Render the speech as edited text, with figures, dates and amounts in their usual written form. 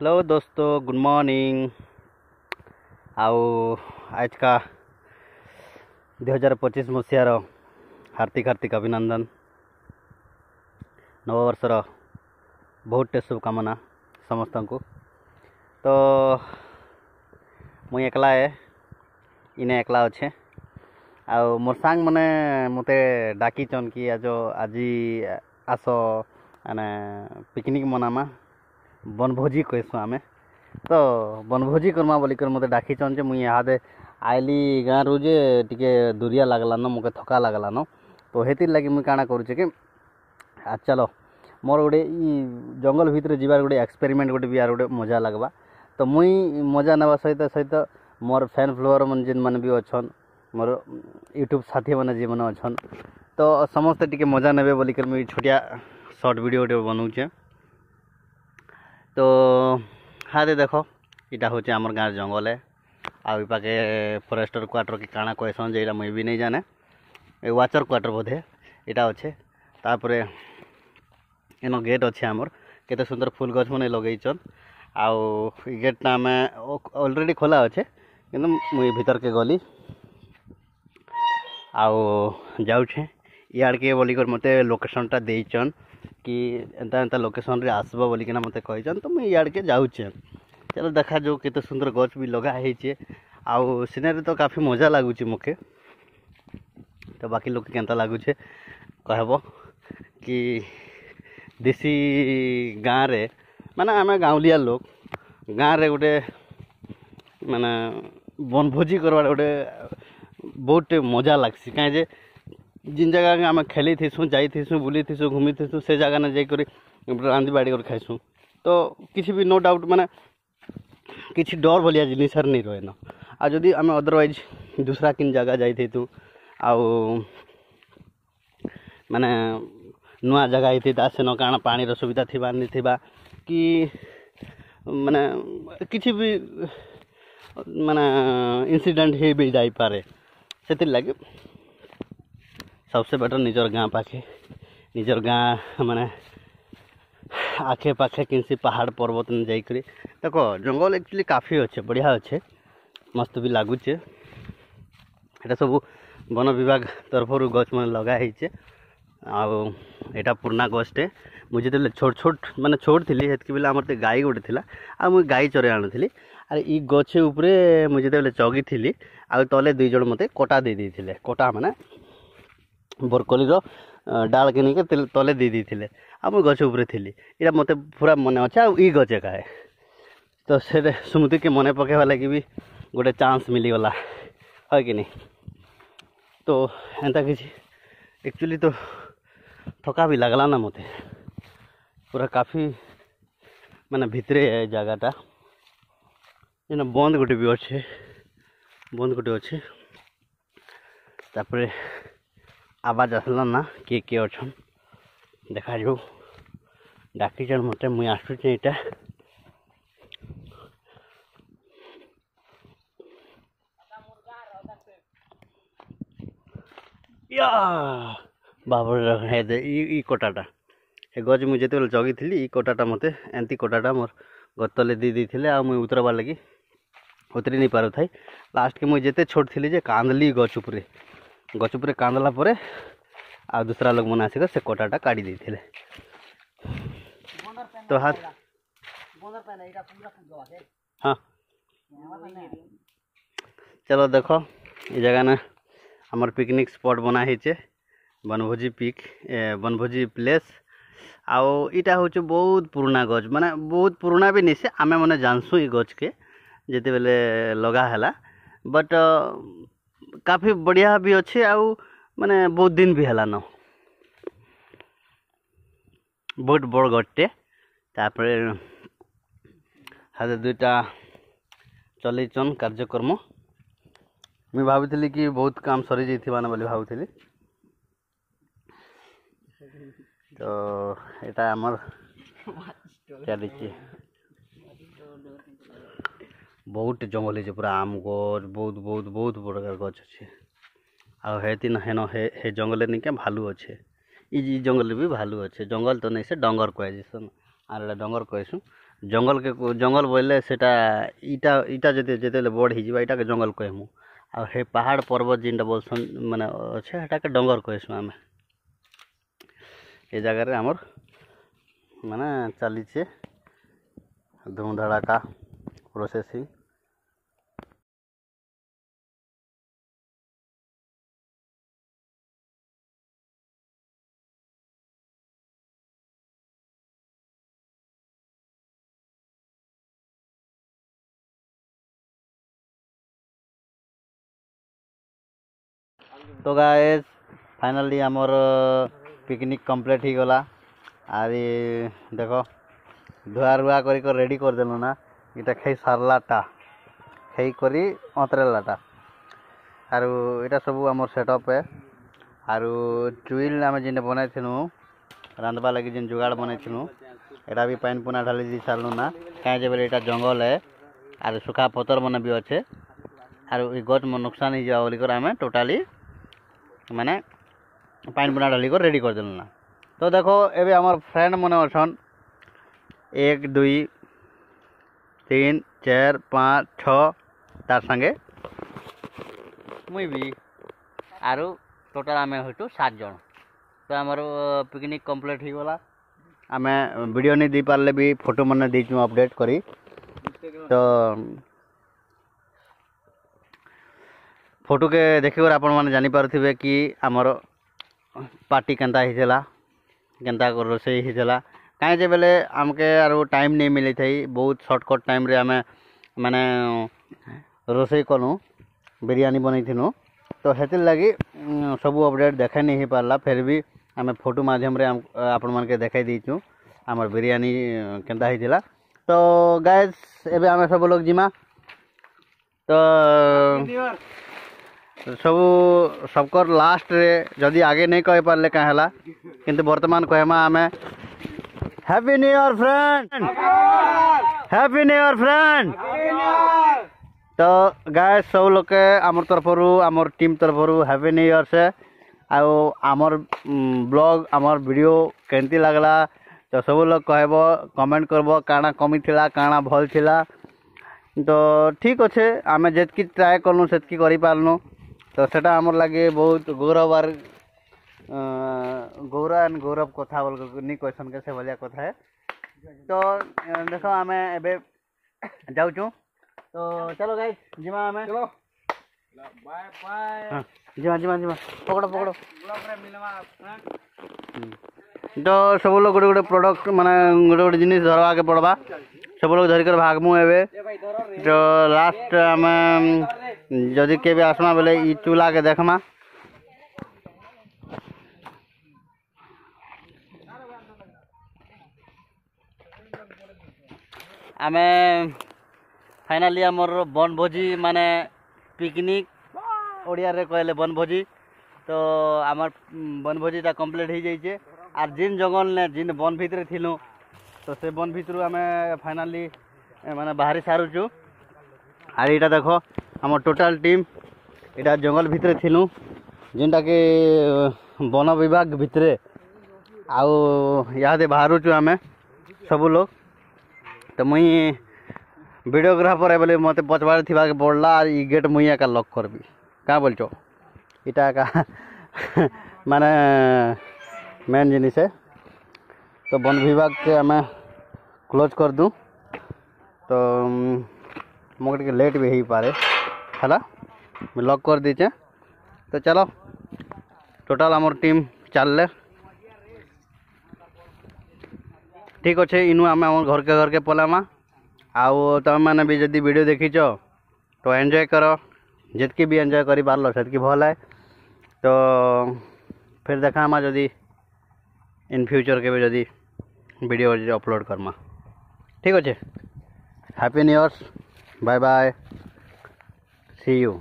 Hello दोस्तों, good morning. आउ आज का 2025 मसीहार हार्दिक हार्दिक अभिनंदन। नववर्षर बहुत शुभकामना समस्त को। तो मुई एकला है, इने एकला अच्छे। आउ मोर सांग मैंने मते डाकीचन कि आज आस माने पिकनिक मनामा, बनभोजी कहसु आमे। तो बनभोजी करमा बोलिकर मते डाकीचन जे मुई इहादे आइली गाँ रु जे टिके दूरिया लागलान, मके थका लागलान। तो हेतिर लगी मुई काଣା करूचे कि आज चलो मोर गोटे जंगल भितर जीवार गोटे एक्सपेरिमेंट गोटे भी यार गोटे मजा लगवा। तो मुई मजा नेवा सहित सहित मोर फैन फ्लोअर मन जिन मन भी अच्छन, मोर यूट्यूब साथी मैंने जी मैंने अच्छन, तो समस्ते टिके मजा नेबे बोलिकर मुई छोटिया शॉर्ट वीडियो गोटे बनाऊचे। तो हाँ दे देखो, इटा हूँ आमर गाँव जंगल है। आउ पाके फरेस्टर क्वार्टर कि काଣା कहसन जे मुई भी नहीं जाने, वाचर क्वार्टर बोधे इटा अच्छे। तापरे एनो गेट अच्छे आमर, केते सुंदर फूल गछ मैंने लगेचन। आउ गेट आम ऑलरेडी खोला अच्छे, किंतु मुई भीतर के गली आउ जाऊे इाड़के बोलिकर मते लोकेशनटा देचन कि एंता एंता लोकेशन रे आसबो बोलिकिना मते कहचन। तो मुई इाड़के जाऊचे। चलो देखा जो केते सुंदर गछ भी लगा है। आउ सीनरी तो काफ़ी मजा लगुच मके। तो बाकी लोग केंता लगुचे कहब कि देसी गाँव रे माने आमे गाँवलिया लोग गाँव रे गोटे माने बनभोजी करवार गोटे बहुत मजा लगसी। कहीं जे जिन जगह आम खेली थीसु, जाई थीसु, बुली थीसु, घूमी थीसु, से जगह ने जाकर रांधि बाड़ी कर खाइसु। तो किसी भी नो डाउट माने किसी डर भलिया जिनिस नहीं रहे न। आ जदि आम अदरवाइज दूसरा किन जगह जाई थी आउ माने नुआ जगह ही सेन काण पानी सुविधा थिबा नहीं थिबा कि माने किसी भी माने इंसिडेंट ही भी जाई पारे। से लगे सबसे बेटर निजर गाँ पाखे, निजर गाँ माने आखे पाखे किसी पहाड़ पर्वत में जाकर देखो जंगल एक्चुअली काफ़ी अच्छे, बढ़िया अच्छे, मस्त भी लगुचे। एटा सब वन विभाग तरफ गछ मन लगाई। आटा पुराना गछटे मुझे जो छोट छोट माने छोट थी हेतक बेले आमर गाई गोटे थी आ मुझे गाई चरे आनी। अरे ई गछे उपरे मुझे जो जगी थी आ तले दुई जन मते कटा दे देते, कटा माने बरकोली डाल के नहीं तले दे देते। आ मुझे गछ उपरे थी, इटा मते पूरा मन अच्छे। आ ई गचे काए तो से स्मृति के मन पकेवा लगी भी गोटे चांस मिलीगला है कि नहीं। तो एंता किसी एक्चुअली तो थका भी लगला ना मते पूरा काफ़ी माने भितरे है जगहटा जेना बंद गोटे भी अच्छे, बंद गोटे अच्छे। तापरे आवाज आसला ना किए अच्छन देखा जो डाकीचन मते मुई आसुचे। इटा या बाबर है दे ई कोटाटा ए गज मुझे जो जगी थी ई कोटाटा मते एंती कोटाटा मोर गतले दी देते। आ मुई उतरबार लगी उतरी नहीं पार थाई। लास्ट के मुझे जेते छोट थी जे कांदली गछ उपरे कांदला परे आ दूसरा लोग मन आसिक से कोटाटा काटी देते। तो हाँ हाँ चलो देखो ये जगह ना हमार पिकनिक स्पॉट बना है बनभोजी बनभोजी प्लेस। आउ इटा हूँ बहुत पुराना गछ, माने बहुत पुराना भी नहीं से आमे मैंने जानसु ये गछ के जिते बेले लगा है। बट काफ़ी बढ़िया भी अच्छे आउ माने बहुत दिन भी है न, बहुत बड़ गछटे। तापरे हाथ दुईटा चलैचन कार्यक्रम मुझे भावी कि बहुत काम सरी जाइथिबाने बोली भावुଥିଲି। तो एटा आमर चली बहुत जंगल है पूरा आम गछ बहुत बहुत बहुत बड़का गछ अच्छे। आ हेती हेन हे जंगल नहीं क्या भालू अच्छे, ई जंगल भी भालू अच्छे। जंगल तो नहीं से डंगर कहे जैसन आर डंगर कहसु। जंगल बोले सेटा इटा इटा जते बड़ हो इटा के जंगल कहमु आ हे पहाड़ पर्वत जिनटा बोलसन माने अच्छे हेटा के डंगर कहसु आमे ए जगह रे हमर माने चली छे धूमधड़ाका प्रोसेसिंग तो गाइस फाइनली हमर पिकनिक कंप्लीट ही गला आरी देखो धुआ रुआ करी रेडी कर देलु ना इटा खाई सारलाटा खाई करी अतरेलाटा आरु इटा सब हमर सेटअप है आरु चुइल आमे जिने बनाइथिनु रांधबा लगी जिन जुगाड़ बनाइथिनु एटा भी पानी पुना ढाली दी सारलु ना काहे जे बेले एटा जंगल है आरु सुखा पतर मन भी अच्छे आरु ई गछ में नुकसान ही जाओ बोली कर आमे टोटाली माने पानी पुना डाली को रेडी कर देलु ना। तो देखो एबे हमर फ्रेंड मने अछन 1 2 3 4 5 6 तार संगे मुई भी आरु टोटल आमे होटु 7 जन। तो हमर पिकनिक कंप्लीट ही गला आमे वीडियो नहीं दी पारले भी फोटो मने देचु अपडेट करी। तो फोटो के देखिकर आपण माने जानि पारुथिबे कि हमर पार्टी केनता हिसेला केनता को रोसई हिसेला काहे जे बेले हमके आरो टाइम नहीं मिली थई बहुत शॉर्टकट टाइम रे हमें माने रोसई कनु बिरयानी बनैथिनु। तो हेतिर लगी सब अपडेट देखाई नहीं पारला फिर भी हमें फोटो माध्यम रे आपण मान के देखाई दीचु हमर बिरयानी केनता हिसेला। तो गाइस एबे हमें सब लोग जिमा तो सबकर लास्ट रे जदि आगे नहीं कह पारे क्या है किंतु वर्तमान कहमा आमे happy new year friend happy new year friend. तो गाइस सब लोग के आमर तरफ आमर टीम तरफ हैप्पी न्यू ईयर से आमर ब्लॉग आमर वीडियो केमती लगला तो सब लोग कहबो कमेंट करबो काना कमी थिला काना भल थिला। तो ठीक अच्छे आमे जेतकी ट्राए करनु सेतकी करि पारनु तो सेटा हमर लगे बहुत गौरव और गौरव कथा बोल नहीं क्वेश्चन के से भलिया कथा है। तो देखो आमे एबे जाउछु तो चलो गाइस जिमा आमे चलो बाय बाय जिमा पकड़ो ब्लॉग रे मिलवा। तो सब लोग गोटे प्रोडक्ट माने गोटे जिनिस धरवा के पड़वा सब लोग धरिकर भागमु एबे। तो लास्ट आमे जदि केबे आसमा बेले ई चूल्हा के देखमा आमे फाइनली हमर बनभोजी माने पिकनिक ओडिया रे कहले बनभोजी। तो आमर बनभोजीटा कंप्लीट हो जाइए आर जिन जंगल ने जिन वन भितर थिलु तो से वन भितर आमे फाइनली माने बाहरी सारुचु। आर इटा देखो हमर टोटल टीम इटा जंगल भितर थिलु जिनटा के वन विभाग भितरे आउ यादे बाहरुचु आमे सब लोग। तो मुई वीडियोग्राफर बोले मत पचवार थिबा के पड़ला ई गेट मुई का लॉक करबी का बोलचो इटा का माने मेन जिनिस है। तो वन विभाग के हमें क्लोज कर दूँ तो मोटे लेट भी हो पारे है मैं लॉक कर दीचे। तो चलो टोटाल आमर टीम चल ठीक अच्छे इनु आम घर के पलामा आउ तुम मैंने भी जब वीडियो देखीच तो एंजॉय करो जितकी भी एंजॉय कर पार्ल से भल है। तो फिर देखा जदि इन फ्यूचर के भी जदि वीडियो अपलोड करमा ठीक अच्छे। Happy new year bye bye see you.